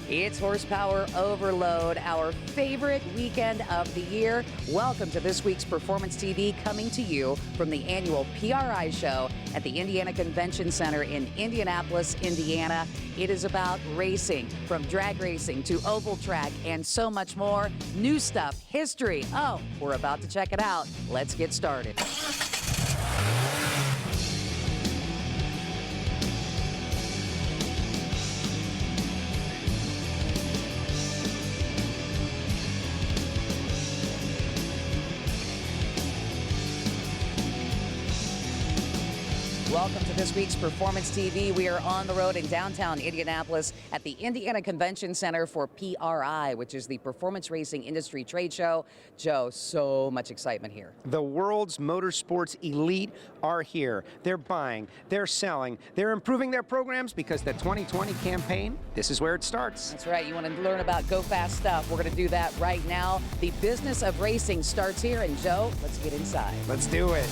It's Horsepower Overload, our favorite weekend of the year. Welcome to this week's Performance TV, coming to you from the annual PRI show at the Indiana Convention Center in Indianapolis, Indiana. It is about racing, from drag racing to oval track and so much more. New stuff, history. Oh, we're about to check it out. Let's get started. Welcome to this week's Performance TV. We are on the road in downtown Indianapolis at the Indiana Convention Center for PRI, which is the Performance Racing Industry Trade Show. Joe, so much excitement here. The world's motorsports elite are here. They're buying, they're selling, they're improving their programs because the 2020 campaign, this is where it starts. That's right. You want to learn about Go Fast stuff. We're going to do that right now. The business of racing starts here. And Joe, let's get inside. Let's do it.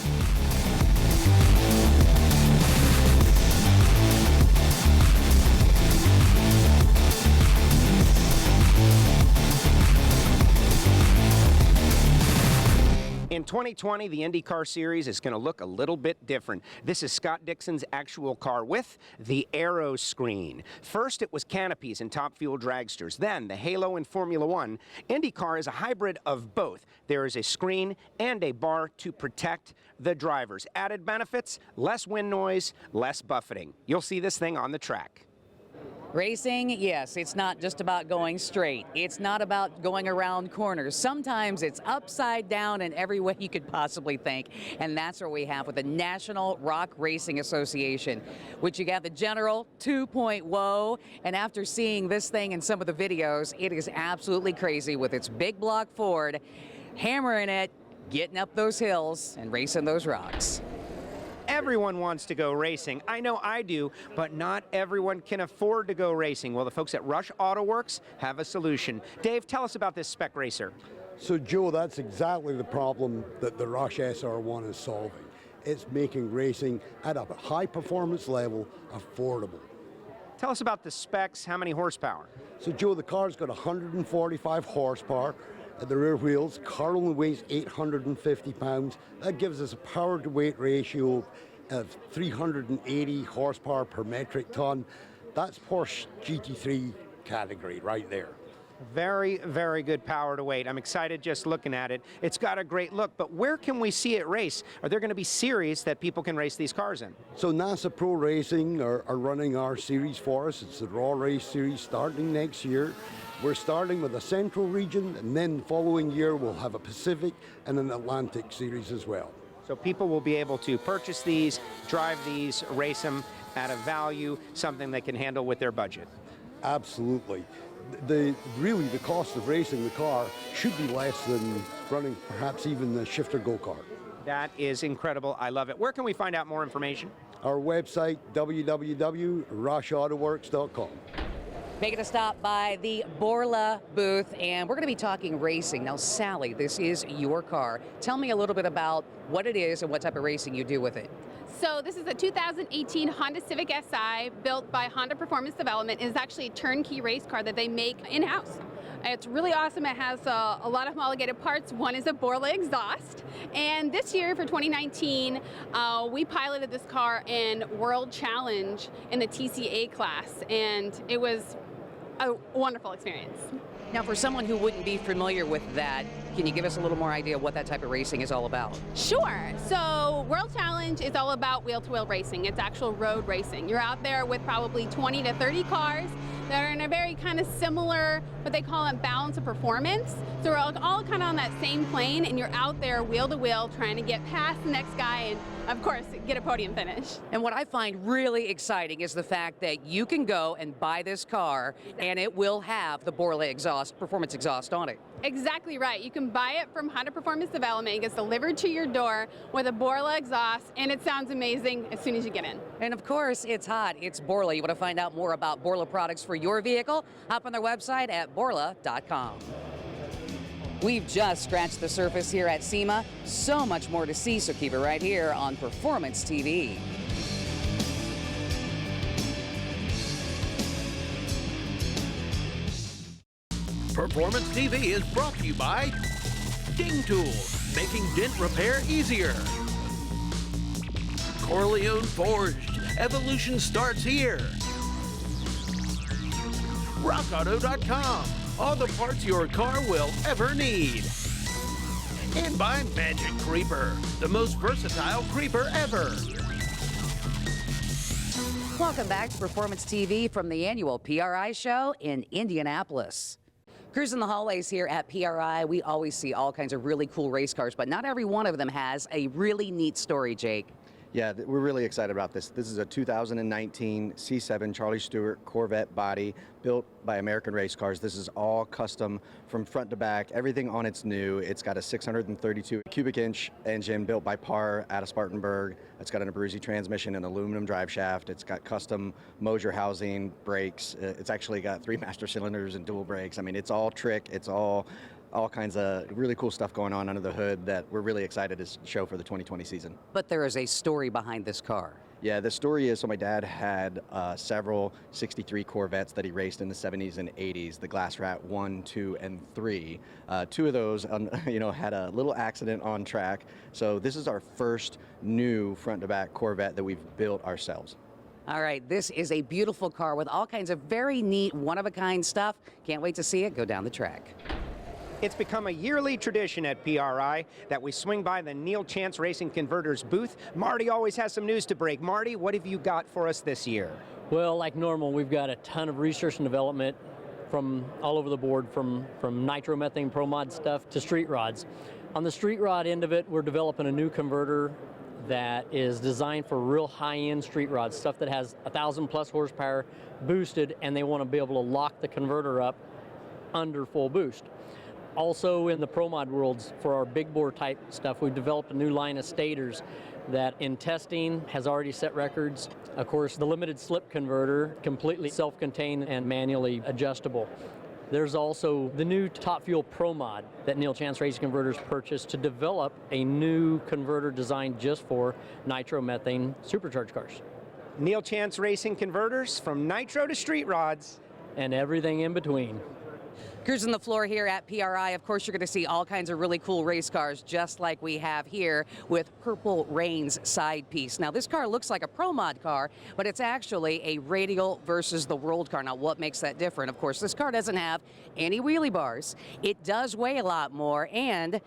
In 2020, the IndyCar Series is going to look a little bit different. This is Scott Dixon's actual car with the Aero screen. First, it was canopies in Top Fuel dragsters. Then, the Halo in Formula One. IndyCar is a hybrid of both. There is a screen and a bar to protect the drivers. Added benefits, less wind noise, less buffeting. You'll see this thing on the track. Racing, yes, it's not just about going straight. It's not about going around corners. Sometimes it's upside down in every way you could possibly think. And that's what we have with the National Rock Racing Association, which you got the General 2.0. And after seeing this thing in some of the videos, it is absolutely crazy with its big block Ford, hammering it, getting up those hills and racing those rocks. Everyone wants to go racing. I know I do, but not everyone can afford to go racing. Well, the folks at Rush Auto Works have a solution. Dave, tell us about this spec racer. So, Joe, that's exactly the problem that the Rush SR1 is solving. It's making racing at a high performance level affordable. Tell us about the specs, how many horsepower? So, Joe, the car's got 145 horsepower. At the rear wheels, car only weighs 850 pounds. That gives us a power to weight ratio of 380 horsepower per metric ton. That's Porsche GT3 category right there. Very, very good power to weight. I'm excited just looking at it. It's got a great look, but where can we see it race? Are there going to be series that people can race these cars in? So NASA Pro Racing are running our series for us. It's the Raw Race Series starting next year. We're starting with a Central region, and then the following year we'll have a Pacific and an Atlantic series as well. So people will be able to purchase these, drive these, race them at a value, something they can handle with their budget. Absolutely. Really, the cost of racing the car should be less than running perhaps even the shifter go-kart. That is incredible. I love it. Where can we find out more information? Our website, www.rushautoworks.com. Making a stop by the Borla booth, and we're going to be talking racing. Now, Sally, this is your car. Tell me a little bit about what it is and what type of racing you do with it. So this is a 2018 Honda Civic Si built by Honda Performance Development. It is actually a turnkey race car that they make in-house. It's really awesome. It has a lot of homologated parts. One is a Borla exhaust. And this year for 2019, we piloted this car in World Challenge in the TCA class, and it was a wonderful experience. Now, for someone who wouldn't be familiar with that, can you give us a little more idea of what that type of racing is all about? Sure. So World Challenge is all about wheel-to-wheel racing. It's actual road racing. You're out there with probably 20 to 30 cars that are in a very kind of similar, what they call it, balance of performance. So we're all kind of on that same plane, and you're out there wheel-to-wheel trying to get past the next guy and, of course, get a podium finish. And what I find really exciting is the fact that you can go and buy this car, and it will have the Borla exhaust, performance exhaust on it. Exactly right. You can buy it from Honda Performance Development. It gets delivered to your door with a Borla exhaust, and it sounds amazing as soon as you get in. And of course, it's hot. It's Borla. You want to find out more about Borla products for your vehicle? Hop on their website at borla.com. We've just scratched the surface here at SEMA. So much more to see, so keep it right here on Performance TV. Performance TV is brought to you by Ding Tool, making dent repair easier. Corleone Forged, evolution starts here. RockAuto.com, all the parts your car will ever need. And by Magic Creeper, the most versatile creeper ever. Welcome back to Performance TV from the annual PRI show in Indianapolis. Cruising the hallways here at PRI, we always see all kinds of really cool race cars, but not every one of them has a really neat story, Jake. Yeah, we're really excited about this. This is a 2019 C7 Charlie Stewart Corvette body built by American Race Cars. This is all custom from front to back. Everything on it's new. It's got a 632 cubic inch engine built by Parr out of Spartanburg. It's got an Abruzzi transmission and aluminum drive shaft. It's got custom Moser housing, brakes. It's actually got 3 master cylinders and dual brakes. I mean, it's all trick. It's all kinds of really cool stuff going on under the hood that we're really excited to show for the 2020 season. But there is a story behind this car. Yeah, the story is, so my dad had several 63 Corvettes that he raced in the 70s and 80s, the Glass Rat 1, 2, and 3. 2 of those, had a little accident on track. So this is our first new front-to-back Corvette that we've built ourselves. All right, this is a beautiful car with all kinds of very neat, one-of-a-kind stuff. Can't wait to see it go down the track. It's become a yearly tradition at PRI that we swing by the Neil Chance Racing Converters booth. Marty always has some news to break. Marty, what have you got for us this year? Well, like normal, we've got a ton of research and development from all over the board, from nitromethane ProMod stuff to street rods. On the street rod end of it, we're developing a new converter that is designed for real high-end street rods, stuff that has 1,000+ horsepower boosted, and they want to be able to lock the converter up under full boost. Also in the ProMod worlds, for our big bore type stuff, we've developed a new line of stators that in testing has already set records. Of course, the limited slip converter, completely self-contained and manually adjustable. There's also the new Top Fuel ProMod that Neil Chance Racing Converters purchased to develop a new converter designed just for nitromethane supercharged cars. Neil Chance Racing Converters, from nitro to street rods. And everything in between. Cruising the floor here at PRI, of course, you're going to see all kinds of really cool race cars, just like we have here with Purple Rain's side piece. Now, this car looks like a ProMod car, but it's actually a radial versus the world car. Now, what makes that different? Of course, this car doesn't have any wheelie bars. It does weigh a lot more, and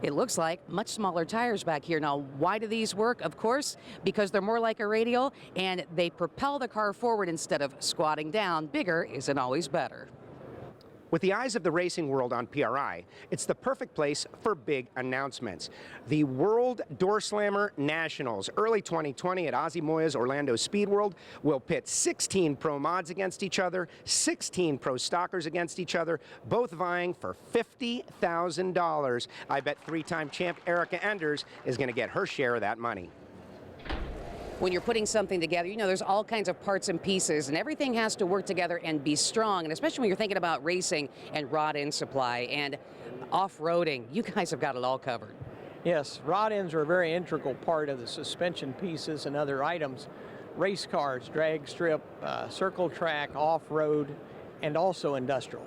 it looks like much smaller tires back here. Now, why do these work? Of course, because they're more like a radial, and they propel the car forward instead of squatting down. Bigger isn't always better. With the eyes of the racing world on PRI, it's the perfect place for big announcements. The World Door Slammer Nationals, early 2020 at Ozzie Moya's Orlando Speed World, will pit 16 Pro Mods against each other, 16 Pro Stockers against each other, both vying for $50,000. I bet 3-time champ Erica Enders is going to get her share of that money. When you're putting something together, there's all kinds of parts and pieces, and everything has to work together and be strong, and especially when you're thinking about racing and rod end supply and off-roading. You guys have got it all covered. Yes, rod ends are a very integral part of the suspension pieces and other items. Race cars, drag strip, circle track, off-road, and also industrial.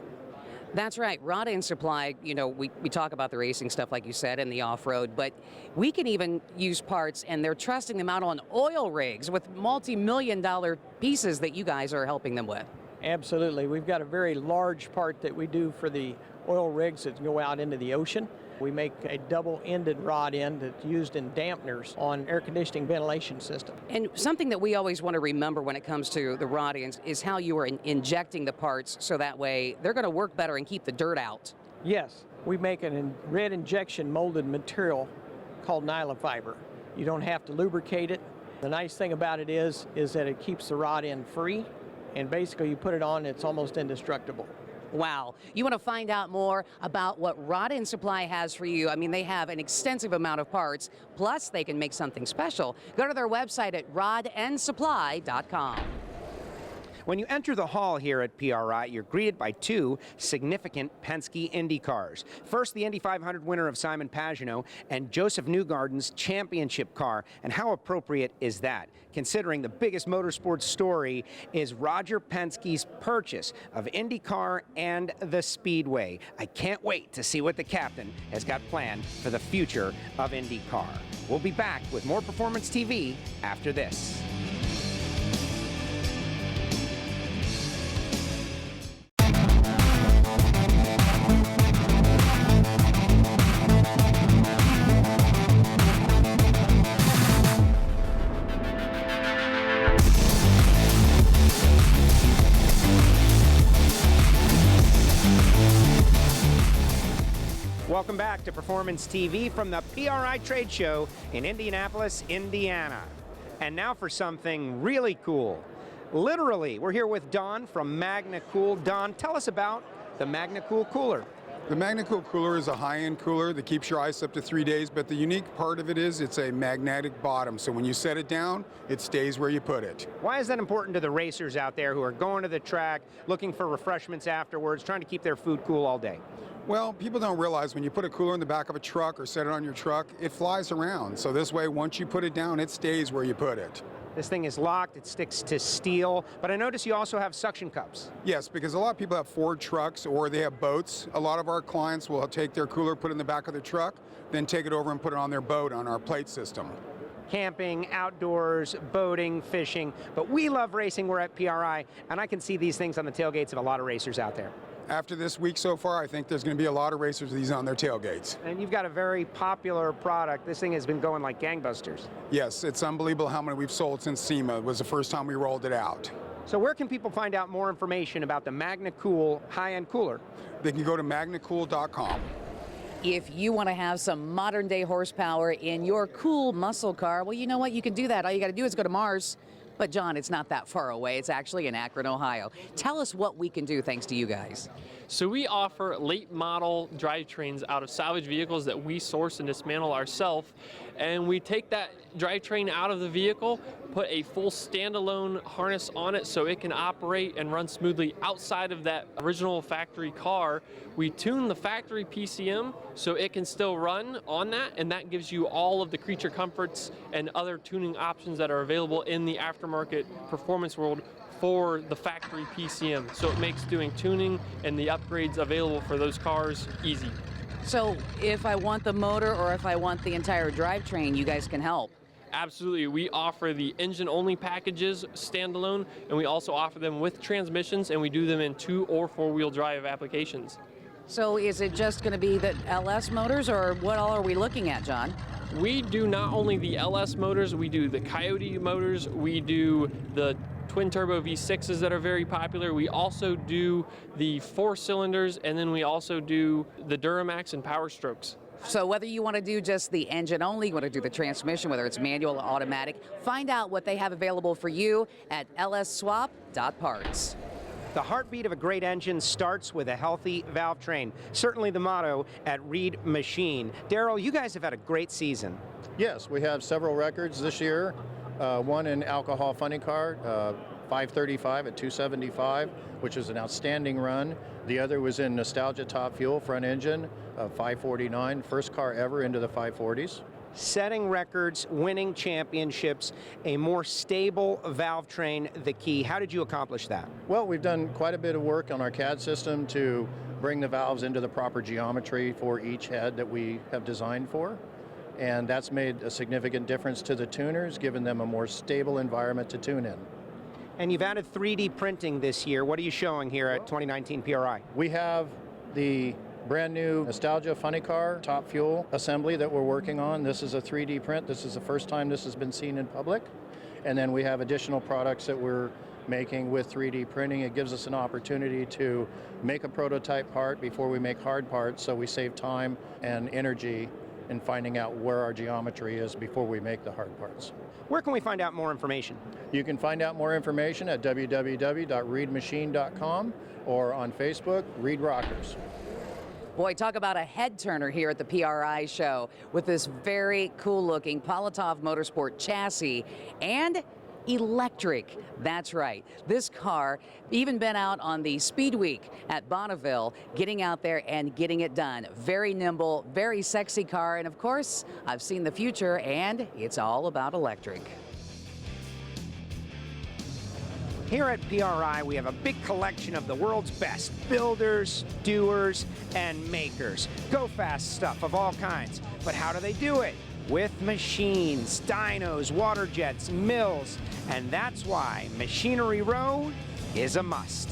That's right. Rod end supply, we talk about the racing stuff, like you said, and the off-road, but we can even use parts, and they're trusting them out on oil rigs with multi-million-dollar pieces that you guys are helping them with. Absolutely. We've got a very large part that we do for the oil rigs that go out into the ocean. We make a double-ended rod end that's used in dampeners on air conditioning ventilation system. And something that we always want to remember when it comes to the rod ends is how you are injecting the parts so that way they're going to work better and keep the dirt out. Yes, we make a red injection molded material called nylon fiber. You don't have to lubricate it. The nice thing about it is that it keeps the rod end free, and basically you put it on, it's almost indestructible. Wow. You want to find out more about what Rod End Supply has for you? I mean, they have an extensive amount of parts, plus they can make something special. Go to their website at rodendsupply.com. When you enter the hall here at PRI, you're greeted by two significant Penske Indy cars. First, the Indy 500 winner of Simon Pagenaud and Joseph Newgarden's championship car. And how appropriate is that, considering the biggest motorsports story is Roger Penske's purchase of IndyCar and the Speedway. I can't wait to see what the captain has got planned for the future of IndyCar. We'll be back with more Performance TV after this. Welcome back to Performance TV from the PRI Trade Show in Indianapolis, Indiana. And now for something really cool. Literally, we're here with Don from Magna Cool. Don, tell us about the Magna Cool cooler. The Magna Cool cooler is a high-end cooler that keeps your ice up to 3 days, but the unique part of it is it's a magnetic bottom. So when you set it down, it stays where you put it. Why is that important to the racers out there who are going to the track, looking for refreshments afterwards, trying to keep their food cool all day? Well, people don't realize when you put a cooler in the back of a truck or set it on your truck, it flies around. So this way, once you put it down, it stays where you put it. This thing is locked, it sticks to steel, but I notice you also have suction cups. Yes, because a lot of people have Ford trucks or they have boats. A lot of our clients will take their cooler, put it in the back of their truck, then take it over and put it on their boat on our plate system. Camping, outdoors, boating, fishing, but we love racing. We're at PRI, and I can see these things on the tailgates of a lot of racers out there. After this week so far, I think there's going to be a lot of racers with these on their tailgates. And you've got a very popular product. This thing has been going like gangbusters. Yes, it's unbelievable how many we've sold since SEMA. It was the first time we rolled it out. So where can people find out more information about the Magna Cool high-end cooler? They can go to magnacool.com. If you want to have some modern day horsepower in your cool muscle car, well, you know what? You can do that. All you got to do is go to Mars. But John, it's not that far away. It's actually in Akron, Ohio. Tell us what we can do thanks to you guys. So we offer late model drivetrains out of salvage vehicles that we source and dismantle ourselves. And we take that drivetrain out of the vehicle, put a full standalone harness on it so it can operate and run smoothly outside of that original factory car. We tune the factory PCM so it can still run on that, and that gives you all of the creature comforts and other tuning options that are available in the aftermarket performance world for the factory PCM. So it makes doing tuning and the upgrades available for those cars easy. So if I want the motor or if I want the entire drivetrain, you guys can help. Absolutely. We offer the engine-only packages standalone, and we also offer them with transmissions, and we do them in 2- or 4-wheel drive applications. So is it just going to be the LS motors, or what all are we looking at, John? We do not only the LS motors, we do the Coyote motors, we do the twin-turbo V6s that are very popular. We also do the 4-cylinders, and then we also do the Duramax and Power Strokes. So whether you want to do just the engine only, you want to do the transmission, whether it's manual or automatic, find out what they have available for you at lsswap.parts. The heartbeat of a great engine starts with a healthy valve train. Certainly the motto at Reed Machine. Darrell, you guys have had a great season. Yes, we have several records this year. One in alcohol funny car, 535 at 275, which is an outstanding run. The other was in nostalgia top fuel front engine, 549, first car ever into the 540s. Setting records, winning championships, a more stable valve train, the key. How did you accomplish that? Well, we've done quite a bit of work on our CAD system to bring the valves into the proper geometry for each head that we have designed for. And that's made a significant difference to the tuners, giving them a more stable environment to tune in. And you've added 3D printing this year. What are you showing here at 2019 PRI? We have the brand new nostalgia funny car top fuel assembly that we're working on. This is a 3D print. This is the first time this has been seen in public. And then we have additional products that we're making with 3D printing. It gives us an opportunity to make a prototype part before we make hard parts, so we save time and energy in finding out where our geometry is before we make the hard parts. Where can we find out more information? You can find out more information at www.reedmachine.com or on Facebook, Reed Rockers. Boy, talk about a head turner here at the PRI show with this very cool looking Politov Motorsport chassis and electric. That's right. This car even been out on the Speed Week at Bonneville, getting out there and getting it done. Very nimble, very sexy car, and of course, I've seen the future, and it's all about electric. Here at PRI, we have a big collection of the world's best builders, doers, and makers. Go-fast stuff of all kinds. But how do they do it? With machines, dynos, water jets, mills. And that's why Machinery Row is a must.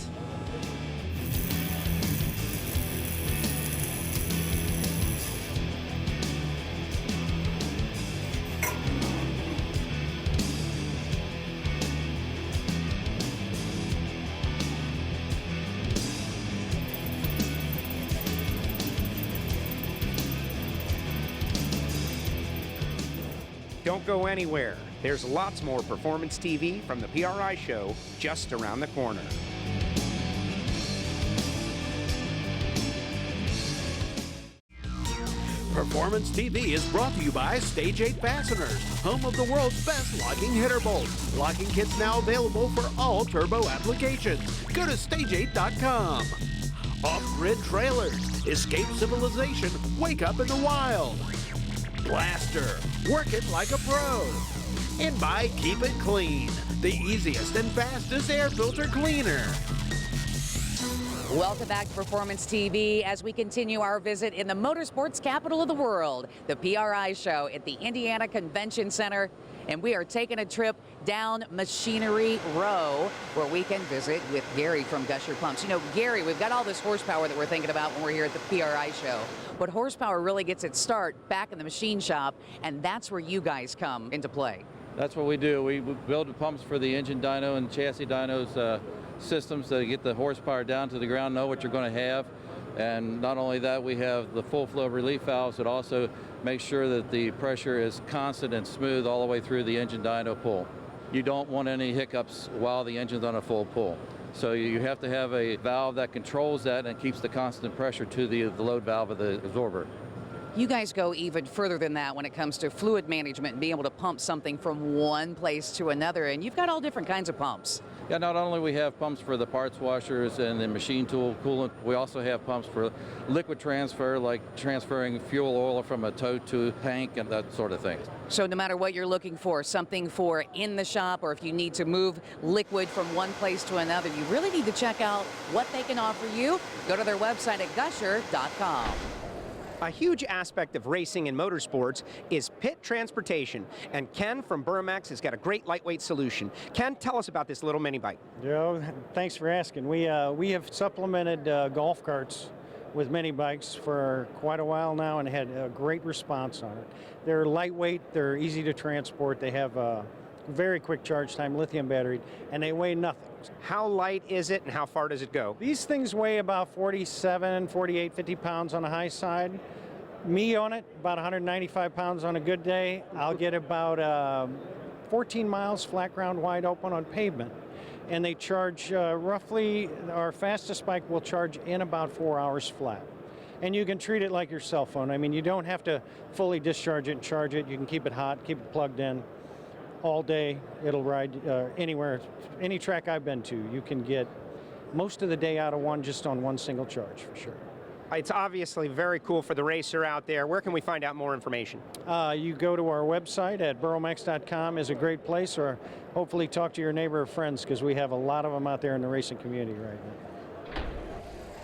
Don't go anywhere. There's lots more performance TV from the PRI show just around the corner. Performance TV is brought to you by Stage 8 Fasteners, home of the world's best locking header bolts. Locking kits now available for all turbo applications. Go to stage8.com. Off-grid trailers, escape civilization, wake up in the wild. Blaster, work it like a pro. And by Keep It Clean, the easiest and fastest air filter cleaner. Welcome back to Performance TV as we continue our visit in the motorsports capital of the world, the PRI show at the Indiana Convention Center. And we are taking a trip down Machinery Row where we can visit with Gary from Gusher Pumps. You know, Gary, we've got all this horsepower that we're thinking about when we're here at the PRI show. But horsepower really gets its start back in the machine shop, and that's where you guys come into play. That's what we do. We build the pumps for the engine dyno and chassis dynos systems to get the horsepower down to the ground, know what you're going to have. And not only that, we have the full flow relief valves that also make sure that the pressure is constant and smooth all the way through the engine dyno pull. You don't want any hiccups while the engine's on a full pull. So you have to have a valve that controls that and keeps the constant pressure to the load valve of the absorber. You guys go even further than that when it comes to fluid management and being able to pump something from one place to another, and you've got all different kinds of pumps. Yeah, not only we have pumps for the parts washers and the machine tool coolant, we also have pumps for liquid transfer, like transferring fuel oil from a tote to a tank and that sort of thing. So no matter what you're looking for, something for in the shop, or if you need to move liquid from one place to another, you really need to check out what they can offer you. Go to their website at gusher.com. A huge aspect of racing and motorsports is pit transportation, and Ken from Burmax has got a great lightweight solution. Ken, tell us about this little mini bike. Joe, thanks for asking. We have supplemented golf carts with mini bikes for quite a while now and had a great response on it. They're lightweight, they're easy to transport, they have a very quick charge time, lithium battery, and they weigh nothing. How light is it and how far does it go? These things weigh about 47, 48, 50 pounds on the high side. Me on it, about 195 pounds on a good day. I'll get about 14 miles flat ground wide open on pavement. And they charge roughly, our fastest bike will charge in about 4 hours flat. And you can treat it like your cell phone. I mean, you don't have to fully discharge it and charge it. You can keep it hot, keep it plugged in all day. It'll ride anywhere, any track I've been to. You can get most of the day out of one just on one single charge, for sure. It's obviously very cool for the racer out there. Where can we find out more information? You go to our website at burromax.com is a great place, or hopefully talk to your neighbor or friends, because we have a lot of them out there in the racing community right now.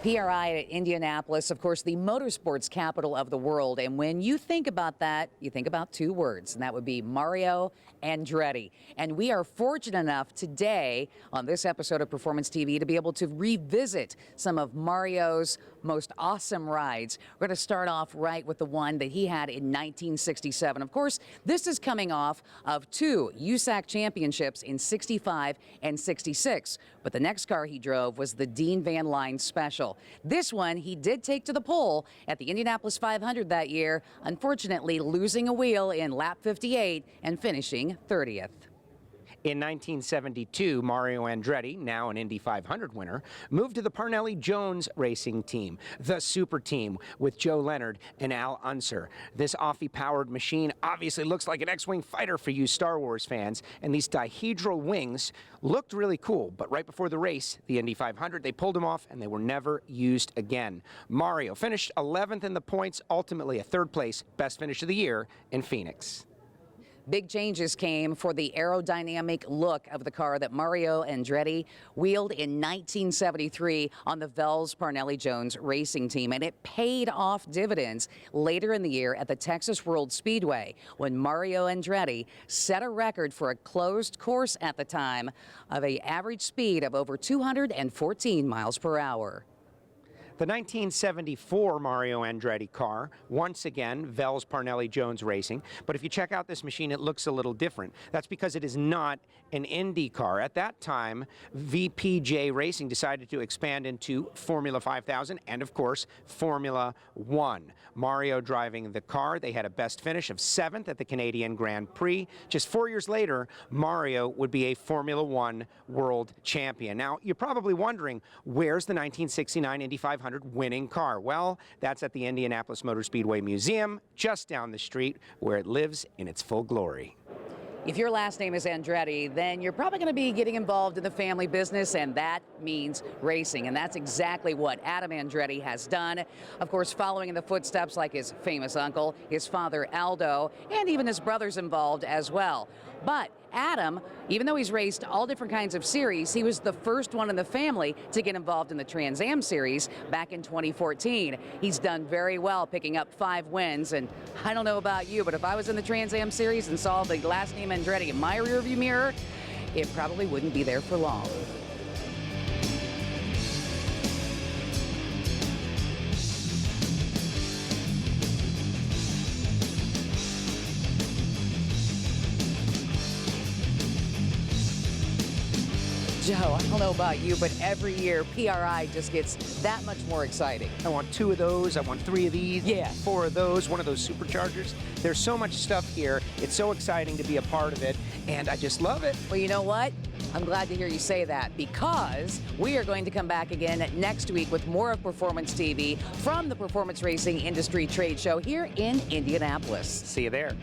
PRI at Indianapolis, of course, the motorsports capital of the world. And when you think about that, you think about two words, and that would be Mario Andretti. And we are fortunate enough today on this episode of Performance TV to be able to revisit some of Mario's most awesome rides. We're going to start off right with the one that he had in 1967. Of course, this is coming off of two USAC championships in 65 and 66. But the next car he drove was the Dean Van Line Special. This one he did take to the pole at the Indianapolis 500 that year, unfortunately losing a wheel in lap 58 and finishing 30th. In 1972, Mario Andretti, now an Indy 500 winner, moved to the Parnelli Jones racing team, the super team with Joe Leonard and Al Unser. This Offie-powered machine obviously looks like an X-Wing fighter for you Star Wars fans, and these dihedral wings looked really cool, but right before the race, the Indy 500, they pulled them off and they were never used again. Mario finished 11th in the points, ultimately a third place, best finish of the year in Phoenix. Big changes came for the aerodynamic look of the car that Mario Andretti wheeled in 1973 on the Vels Parnelli Jones racing team, and it paid off dividends later in the year at the Texas World Speedway when Mario Andretti set a record for a closed course at the time of an average speed of over 214 miles per hour. The 1974 Mario Andretti car, once again, Vels Parnelli Jones Racing. But if you check out this machine, it looks a little different. That's because it is not an Indy car. At that time, VPJ Racing decided to expand into Formula 5000 and, of course, Formula 1. Mario driving the car. They had a best finish of 7th at the Canadian Grand Prix. Just 4 years later, Mario would be a Formula 1 world champion. Now, you're probably wondering, where's the 1969 Indy 500 winning car? Well, that's at the Indianapolis Motor Speedway Museum, just down the street, where it lives in its full glory. If your last name is Andretti, then you're probably going to be getting involved in the family business, and that means racing. And that's exactly what Adam Andretti has done. Of course, following in the footsteps like his famous uncle, his father Aldo, and even his brothers involved as well. But Adam, even though he's raced all different kinds of series, he was the first one in the family to get involved in the Trans Am series back in 2014. He's done very well, picking up 5 wins. And I don't know about you, but if I was in the Trans Am series and saw the last name Andretti in my rearview mirror, it probably wouldn't be there for long. Joe, I don't know about you, but every year PRI just gets that much more exciting. I want 2 of those, I want 3 of these, yeah, 4 of those, 1 of those superchargers. There's so much stuff here. It's so exciting to be a part of it, and I just love it. Well, you know what? I'm glad to hear you say that, because we are going to come back again next week with more of Performance TV from the Performance Racing Industry Trade Show here in Indianapolis. See you there.